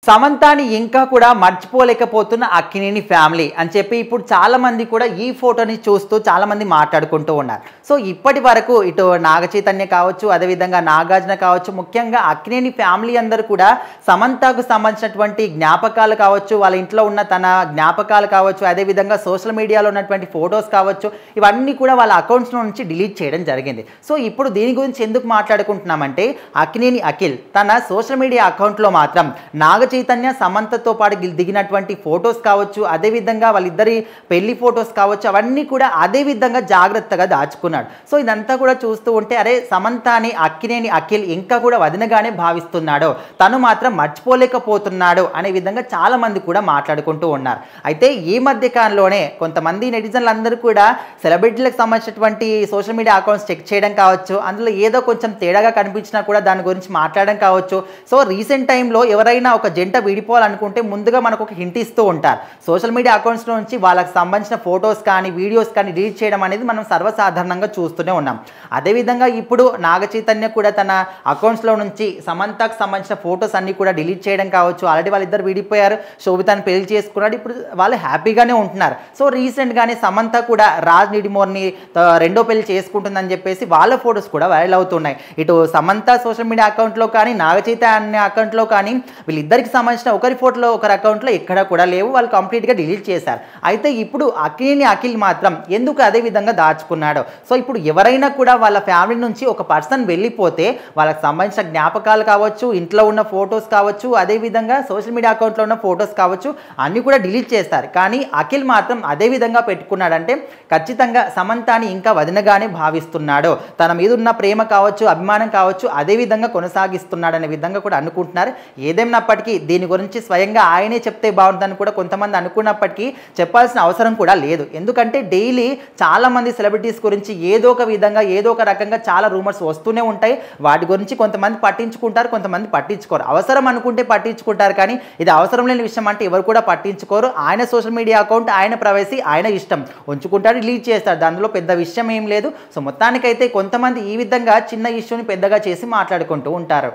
సమంతాని ఇంకా కూడా మర్చిపోలేకపోతున్న అక్కినేని ఫ్యామిలీ అని చెప్పి ఇప్పుడు చాలా మంది కూడా ఈ ఫోటోని చూస్తూ చాలా మంది మాట్లాడుకుంటూ ఉన్నారు. సో ఇప్పటి వరకు ఇటు నాగ చైతన్య కావచ్చు, అదేవిధంగా నాగార్జున కావచ్చు, ముఖ్యంగా అక్కినేని ఫ్యామిలీ అందరూ కూడా సమంతకు సంబంధించినటువంటి జ్ఞాపకాలు కావచ్చు, వాళ్ళ ఇంట్లో ఉన్న తన జ్ఞాపకాలు కావచ్చు, అదేవిధంగా సోషల్ మీడియాలో ఉన్నటువంటి ఫొటోస్ కావచ్చు, ఇవన్నీ కూడా వాళ్ళ అకౌంట్స్ నుంచి డిలీట్ చేయడం జరిగింది. సో ఇప్పుడు దీని గురించి ఎందుకు మాట్లాడుకుంటున్నామంటే అక్కినేని అఖిల్ తన సోషల్ మీడియా అకౌంట్లో మాత్రం నాగ చైతన్య సమంతతో పాటు దిగినటువంటి ఫొటోస్ కావచ్చు, అదేవిధంగా వాళ్ళిద్దరి పెళ్లి ఫొటోస్ కావచ్చు, అవన్నీ కూడా అదే విధంగా జాగ్రత్తగా దాచుకున్నాడు. సో ఇదంతా కూడా చూస్తూ ఉంటే అరే సమంతాని అక్కినేని అఖిల్ ఇంకా కూడా వదినగానే భావిస్తున్నాడు, తను మాత్రం మర్చిపోలేకపోతున్నాడు అనే విధంగా చాలా మంది కూడా మాట్లాడుకుంటూ ఉన్నారు. అయితే ఈ మధ్య కాలంలోనే కొంతమంది నెటిజన్లు అందరూ కూడా సెలబ్రిటీలకు సంబంధించినటువంటి సోషల్ మీడియా అకౌంట్స్ చెక్ చేయడం కావచ్చు, అందులో ఏదో కొంచెం తేడాగా కనిపించినా కూడా దాని గురించి మాట్లాడడం కావచ్చు. సో రీసెంట్ టైంలో ఎవరైనా ఒక జంట విడిపోవాలనుకుంటే ముందుగా మనకు ఒక హింట్ ఇస్తూ ఉంటారు. సోషల్ మీడియా అకౌంట్స్ నుంచి వాళ్ళకి సంబంధించిన ఫొటోస్ కానీ వీడియోస్ కానీ డిలీట్ చేయడం అనేది మనం సర్వసాధారణంగా చూస్తూనే ఉన్నాం. అదేవిధంగా ఇప్పుడు నాగ చైతన్య కూడా తన అకౌంట్స్లో నుంచి సమంతకు సంబంధించిన ఫొటోస్ అన్నీ కూడా డిలీట్ చేయడం కావచ్చు. ఆల్రెడీ వాళ్ళిద్దరు విడిపోయారు, శోభితాన్ని పెళ్లి చేసుకున్నాడు, ఇప్పుడు వాళ్ళు హ్యాపీగానే ఉంటున్నారు. సో రీసెంట్గానే సమంత కూడా రాజ్ నిడిమోర్ని రెండో పెళ్లి చేసుకుంటుందని చెప్పేసి వాళ్ళ ఫొటోస్ కూడా వైరల్ అవుతున్నాయి. ఇటు సమంత సోషల్ మీడియా అకౌంట్లో కానీ నాగ చైతన్య అకౌంట్లో కానీ వీళ్ళిద్దరికి సంబంధించిన ఒకరి ఫోటోలో ఒకరి అకౌంట్లో ఎక్కడ కూడా లేవు, వాళ్ళు కంప్లీట్గా డిలీట్ చేశారు. అయితే ఇప్పుడు అక్కినేని అఖిల్ మాత్రం ఎందుకు అదే విధంగా దాచుకున్నాడు? సో ఇప్పుడు ఎవరైనా కూడా వాళ్ళ ఫ్యామిలీ నుంచి ఒక పర్సన్ వెళ్ళిపోతే వాళ్ళకి సంబంధించిన జ్ఞాపకాలు కావచ్చు, ఇంట్లో ఉన్న ఫొటోస్ కావచ్చు, అదేవిధంగా సోషల్ మీడియా అకౌంట్లో ఉన్న ఫొటోస్ కావచ్చు, అన్నీ కూడా డిలీట్ చేస్తారు. కానీ అఖిల్ మాత్రం అదే విధంగా పెట్టుకున్నాడంటే ఖచ్చితంగా సమంతాని ఇంకా వదినగానే భావిస్తున్నాడు, తన మీద ఉన్న ప్రేమ కావచ్చు, అభిమానం కావచ్చు, అదే విధంగా కొనసాగిస్తున్నాడు అనే విధంగా కూడా అనుకుంటున్నారు. ఏదేమైనప్పటికీ దీని గురించి స్వయంగా ఆయనే చెప్తే బాగుంటుందని కూడా కొంతమంది అనుకున్నప్పటికీ చెప్పాల్సిన అవసరం కూడా లేదు. ఎందుకంటే డైలీ చాలామంది సెలబ్రిటీస్ గురించి ఏదో ఒక విధంగా ఏదో ఒక రకంగా చాలా రూమర్స్ వస్తూనే ఉంటాయి. వాటి గురించి కొంతమంది పట్టించుకుంటారు, కొంతమంది పట్టించుకోరు. అవసరం అనుకుంటే పట్టించుకుంటారు, కానీ ఇది అవసరం లేని విషయం అంటే ఎవరు కూడా పట్టించుకోరు. ఆయన సోషల్ మీడియా అకౌంట్, ఆయన ప్రైవసీ, ఆయన ఇష్టం, ఉంచుకుంటాడు, డిలీట్ చేస్తాడు, దానిలో పెద్ద విషయం ఏం లేదు. సో మొత్తానికైతే కొంతమంది ఈ విధంగా చిన్న ఇష్యూని పెద్దగా చేసి మాట్లాడుకుంటూ ఉంటారు.